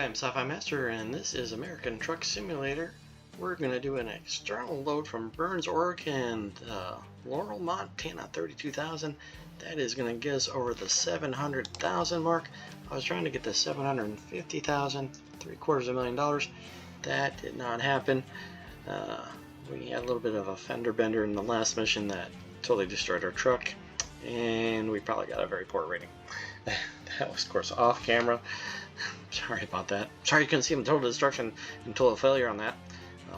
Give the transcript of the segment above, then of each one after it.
I'm Sci-Fi Master, and this is American Truck Simulator. We're going to do an external load from Burns, Oregon, Laurel, Montana, 32,000. That is going to get us over the 700,000 mark. I was trying to get to 750,000, $750,000. That did not happen. We had a little bit of a fender bender in the last mission that totally destroyed our truck, and we probably got a very poor rating. That was, of course, off camera. Sorry about that. Sorry you couldn't see them total destruction and total failure on that.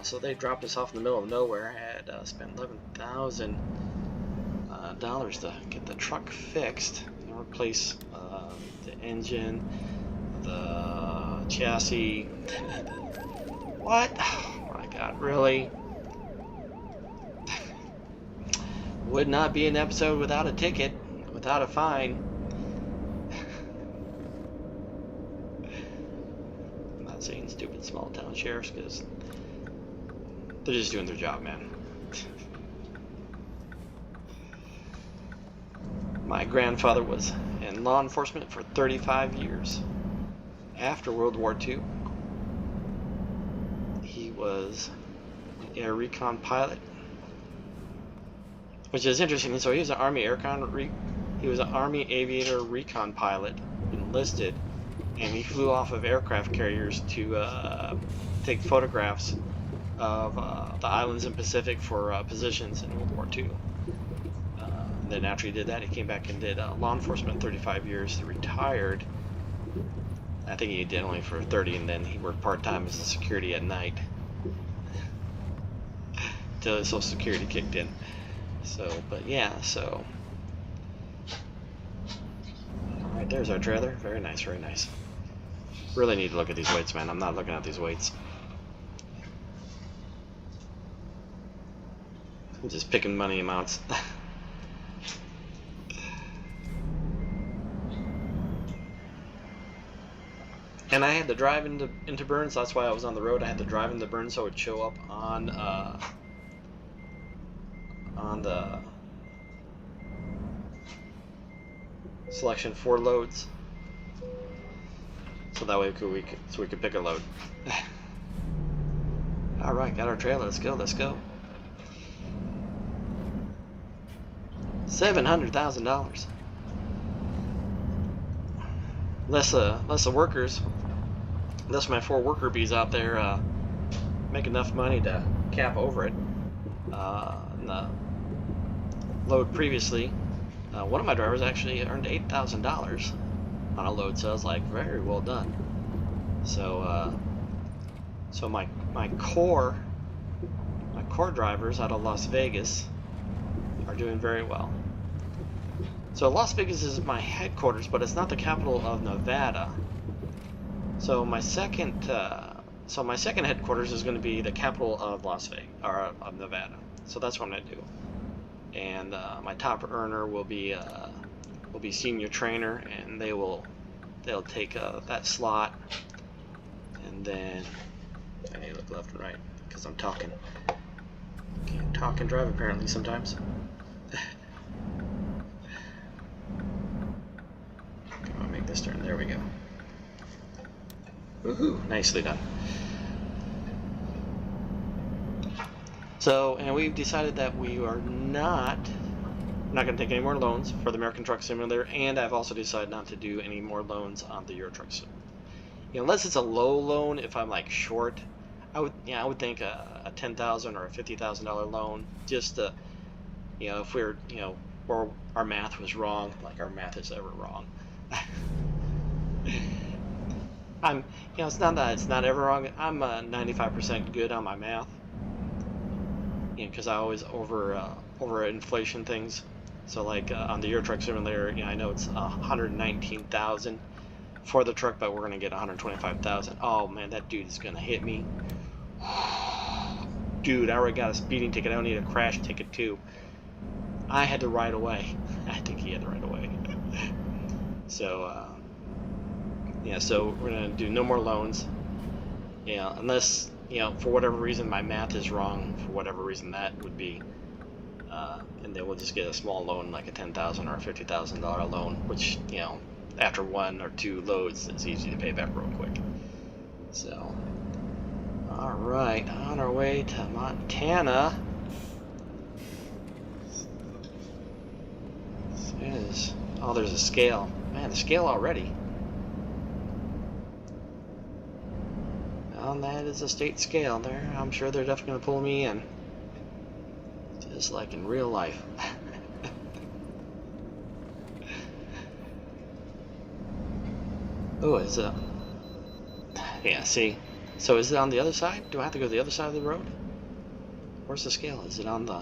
So they dropped us off in the middle of nowhere. I had spent $11,000 to get the truck fixed and replace the engine, the chassis. What? Oh my God, really? Would not be an episode without a ticket, without a fine. I'm not saying stupid small town sheriffs, because they're just doing their job, man. My grandfather was in law enforcement for 35 years. After World War II, he was an air recon pilot, which is interesting. So he was an Army he was an Army aviator recon pilot, enlisted, and he flew off of aircraft carriers to take photographs of the islands in Pacific for positions in World War II. And then after he did that, he came back and did law enforcement 35 years. He retired. I think he did only for 30, and then he worked part-time as a security at night till his Social Security kicked in. So, but yeah, so alright, there's our trailer. Very nice, very nice. Really need to look at these weights, man. I'm not looking at these weights. I'm just picking money amounts. And I had to drive into Burns. That's why I was on the road. I had to drive into Burns so it would show up on the selection for loads, so that way we could pick a load. All right, got our trailer. Let's go. Let's go. $700,000. Less the workers. Unless my 4 worker bees out there make enough money to cap over it. In the load previously, one of my drivers actually earned $8,000 on a load, so I was like, very well done. So so my core drivers out of Las Vegas are doing very well. So Las Vegas is my headquarters, but it's not the capital of Nevada. So my second headquarters is going to be the capital of Las Vegas, or of Nevada. So that's what I'm going to do. And my top earner will be senior trainer, and they'll take that slot. And then I need to look left and right because I'm talking. Can't talk and drive apparently sometimes. Come on, make this turn. There we go. Woohoo! Nicely done. So, and we've decided that we are not going to take any more loans for the American Truck Simulator, and I've also decided not to do any more loans on the Euro Truck Simulator. You know, unless it's a low loan, if I'm like short, I would think a $10,000 or a $50,000 loan, just to, you know, if we're, you know, or our math was wrong, like our math is ever wrong. You know, it's not that it's not ever wrong. I'm 95% good on my math. You know, because I always over inflation things. So like on the Euro Truck Simulator, you know, I know it's 119,000 for the truck, but we're gonna get 125,000. Oh man, that dude is gonna hit me. Dude, I already got a speeding ticket. I don't need a crash ticket too. I had to ride away. I think he had to ride away. So yeah, so we're gonna do no more loans. Yeah, unless, you know, for whatever reason my math is wrong, for whatever reason that would be, and then we'll just get a small loan, like a $10,000 or a $50,000 loan, which, you know, after 1 or 2 loads, it's easy to pay back real quick. So, all right, on our way to Montana. Oh, there's a scale. Man, the scale already. And that is a state scale there. I'm sure they're definitely going to pull me in. Just like in real life. Oh, is it? Yeah, see? So is it on the other side? Do I have to go to the other side of the road? Where's the scale? Is it on the...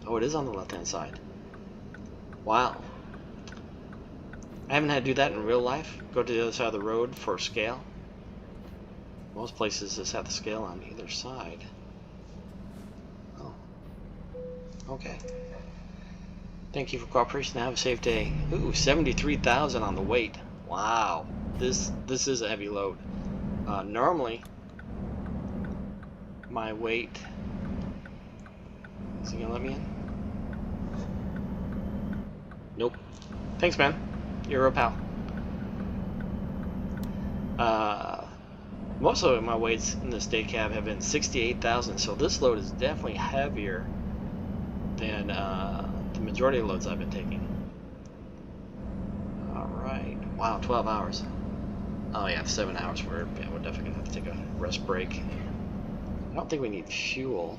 Oh, it is on the left-hand side. Wow. I haven't had to do that in real life. Go to the other side of the road for scale. Most places just have the scale on either side. Oh. Okay. Thank you for cooperation. Have a safe day. Ooh, 73,000 on the weight. Wow. This is a heavy load. Normally, my weight... Is he gonna let me in? Nope. Thanks, man. You're a pal. Most of my weights in this day cab have been 68,000, so this load is definitely heavier than the majority of loads I've been taking. Alright. Wow, 12 hours. Oh yeah, 7 hours. We're definitely going to have to take a rest break. I don't think we need fuel.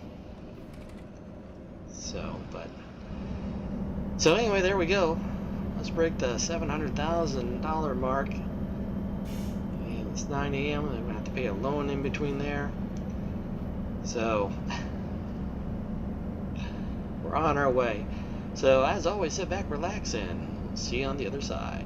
So anyway, there we go. Let's break the $700,000 mark. And it's 9 a.m. I'm going to have to pay a loan in between there. So we're on our way. So as always, sit back, relax, and we'll see you on the other side.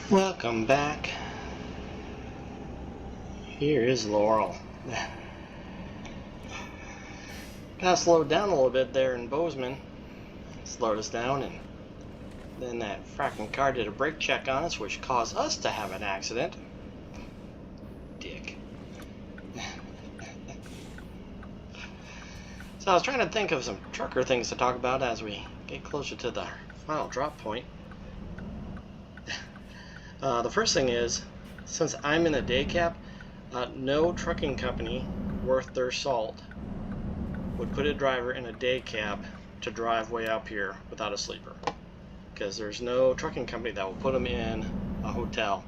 Welcome back. Here is Laurel. Got slowed down a little bit there in Bozeman. Slowed us down, and then that fracking car did a brake check on us, which caused us to have an accident. Dick. So I was trying to think of some trucker things to talk about as we get closer to the final drop point. The first thing is, since I'm in a day cap, no trucking company worth their salt would put a driver in a day cab to drive way up here without a sleeper, because there's no trucking company that will put them in a hotel.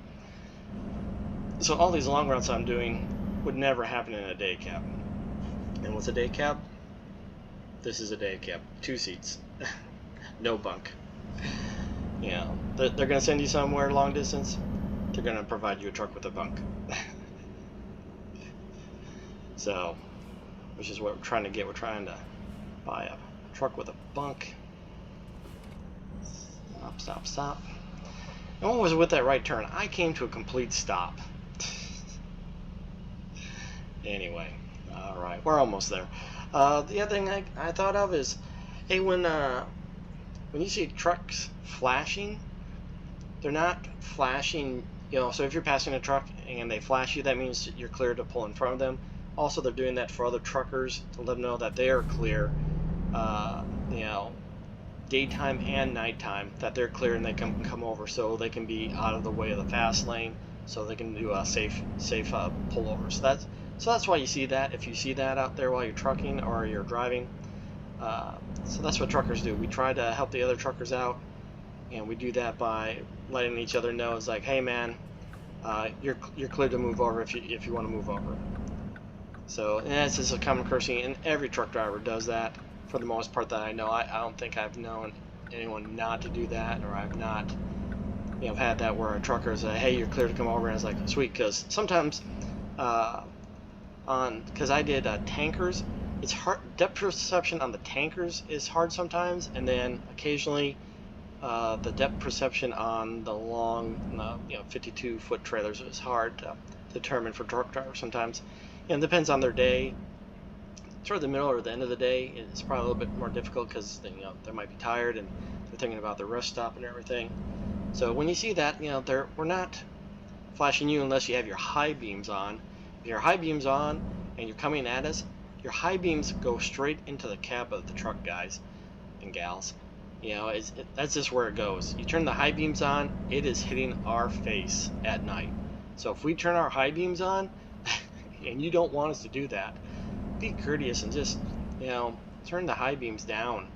So all these long routes I'm doing would never happen in a day cab. And what's a day cab? This is a day cab, 2 seats, no bunk. You know, they're going to send you somewhere long distance, they're going to provide you a truck with a bunk. So, which is what we're trying to get. We're trying to buy a truck with a bunk. Stop, stop, stop. And what was with that right turn? I came to a complete stop. Anyway, alright, we're almost there. The other thing I thought of is, hey, when you see trucks flashing, they're not flashing, you know, so if you're passing a truck and they flash you, that means you're clear to pull in front of them. Also, they're doing that for other truckers to let them know that they are clear, you know, daytime and nighttime, that they're clear and they can come over, so they can be out of the way of the fast lane, so they can do a safe pullover. So that's why you see that. If you see that out there while you're trucking or you're driving, so that's what truckers do. We try to help the other truckers out, and we do that by letting each other know. It's like, hey man, you're clear to move over if you want to move over. So, and that's just a common courtesy, and every truck driver does that for the most part that I know. I don't think I've known anyone not to do that, or I've not, you know, had that where a trucker is like, hey, you're clear to come over, and it's like, sweet, because sometimes, because I did tankers, it's hard, depth perception on the tankers is hard sometimes, and then occasionally the depth perception on the long, 52-foot trailers is hard to determine for truck drivers sometimes. And it depends on their day. Toward the middle or the end of the day, it's probably a little bit more difficult because they might be tired and they're thinking about their rest stop and everything. So when you see that, we're not flashing you unless you have your high beams on. If your high beams on and you're coming at us, your high beams go straight into the cab of the truck, guys and gals. That's just where it goes. You turn the high beams on, it is hitting our face at night. So if we turn our high beams on, and you don't want us to do that, be courteous and just, turn the high beams down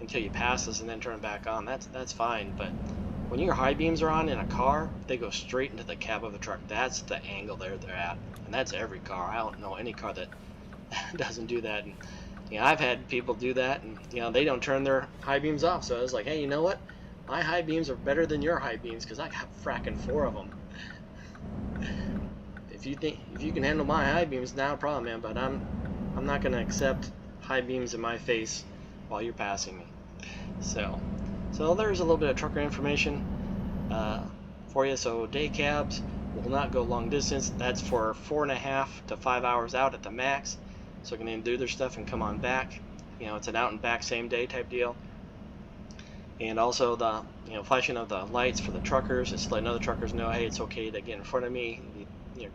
until you pass us and then turn them back on. That's fine. But when your high beams are on in a car, they go straight into the cab of the truck. That's the angle they're at, and that's every car. I don't know any car that doesn't do that. And I've had people do that, and they don't turn their high beams off. So I was like, hey, you know what? My high beams are better than your high beams because I got fracking 4 of them. If you can handle my high beams, not a problem, man. But I'm not gonna accept high beams in my face while you're passing me. So there's a little bit of trucker information for you. So day cabs will not go long distance. That's for 4.5 to 5 hours out at the max. So can they do their stuff and come on back. You know, it's an out and back same day type deal. And also the flashing of the lights for the truckers, just letting other truckers know, hey, it's okay to get in front of me.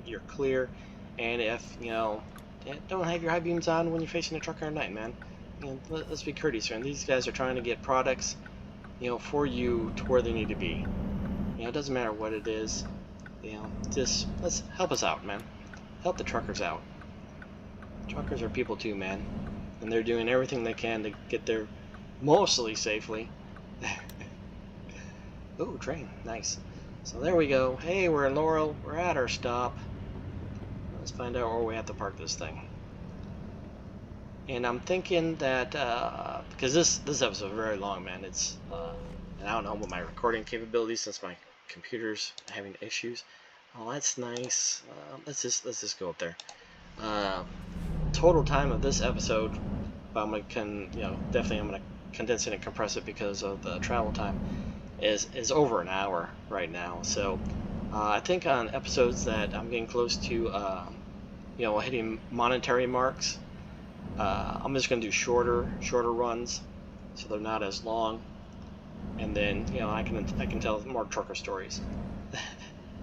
You're clear. And if don't have your high beams on when you're facing a trucker at night, man. Let's be courteous, man. These guys are trying to get products, for you to where they need to be. It doesn't matter what it is. Just let's help us out, man. Help the truckers out. Truckers are people too, man, and they're doing everything they can to get there mostly safely. Oh, train, nice. So there we go. Hey, we're in Laurel. We're at our stop. Let's find out where we have to park this thing. And I'm thinking that because this episode is very long, man. It's and I don't know what my recording capabilities since my computer's having issues. Oh, that's nice. Let's just go up there. Total time of this episode, I'm gonna condense it and compress it because of the travel time, is over an hour right now. So I think on episodes that I'm getting close to hitting monetary marks, I'm just gonna do shorter runs, so they're not as long, and then I can tell more trucker stories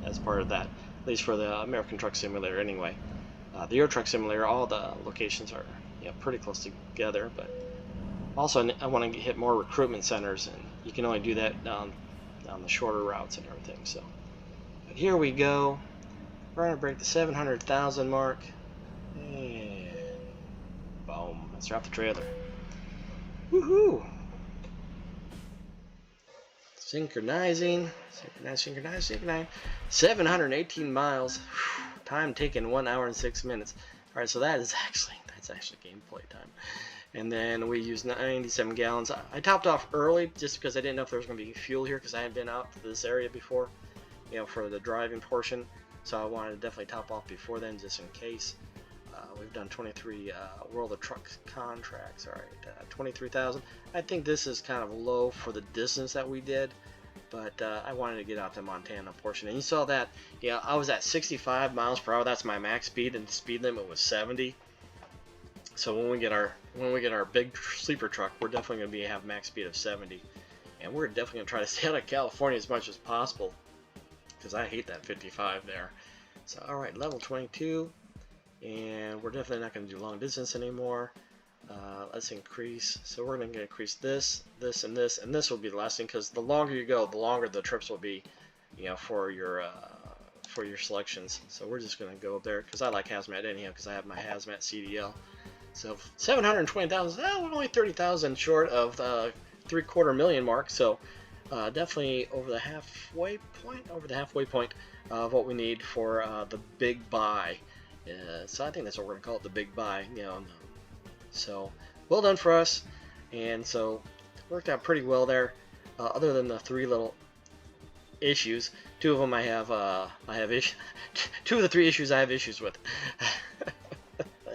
as part of that, at least for the American Truck Simulator anyway. The Euro Truck Simulator, all the locations are pretty close together, but also I want to hit more recruitment centers, and you can only do that on the shorter routes and everything. So, but here we go. We're gonna break the 700,000 mark, and boom! Let's drop the trailer. Woohoo! Synchronizing. 718 miles. Time taken 1 hour and 6 minutes. All right, so that's actually gameplay time. And then we used 97 gallons. I topped off early just because I didn't know if there was going to be fuel here because I hadn't been out to this area before, for the driving portion. So I wanted to definitely top off before then just in case. We've done 23 World of Trucks contracts. All right, 23,000. I think this is kind of low for the distance that we did, but I wanted to get out to Montana portion. And you saw that, I was at 65 miles per hour. That's my max speed, and the speed limit was 70. So when we get our big sleeper truck, we're definitely going to have max speed of 70, and we're definitely going to try to stay out of California as much as possible because I hate that 55 there. So all right, level 22. And we're definitely not going to do long distance anymore. Let's increase. So we're going to increase this, and this will be the last thing, because the longer you go, the longer the trips will be, for your selections. So we're just going to go there because I like hazmat anyhow, because I have my hazmat CDL. So 720,000. We're only 30,000 short of the 750,000 mark. So definitely over the halfway point of what we need for the big buy. So I think that's what we're going to call it, the big buy. So well done for us, and so it worked out pretty well there. Other than the 3 little issues, 2 of them I have issues. 2 of the 3 issues I have issues with.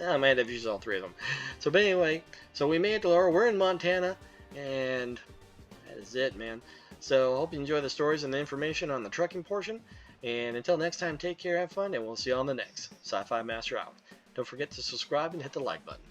I might have used all 3 of them. So, but anyway, so we made it to Laurel. We're in Montana, and that is it, man. So I hope you enjoy the stories and the information on the trucking portion. And until next time, take care, have fun, and we'll see you on the next Sci-Fi Master out. Don't forget to subscribe and hit the like button.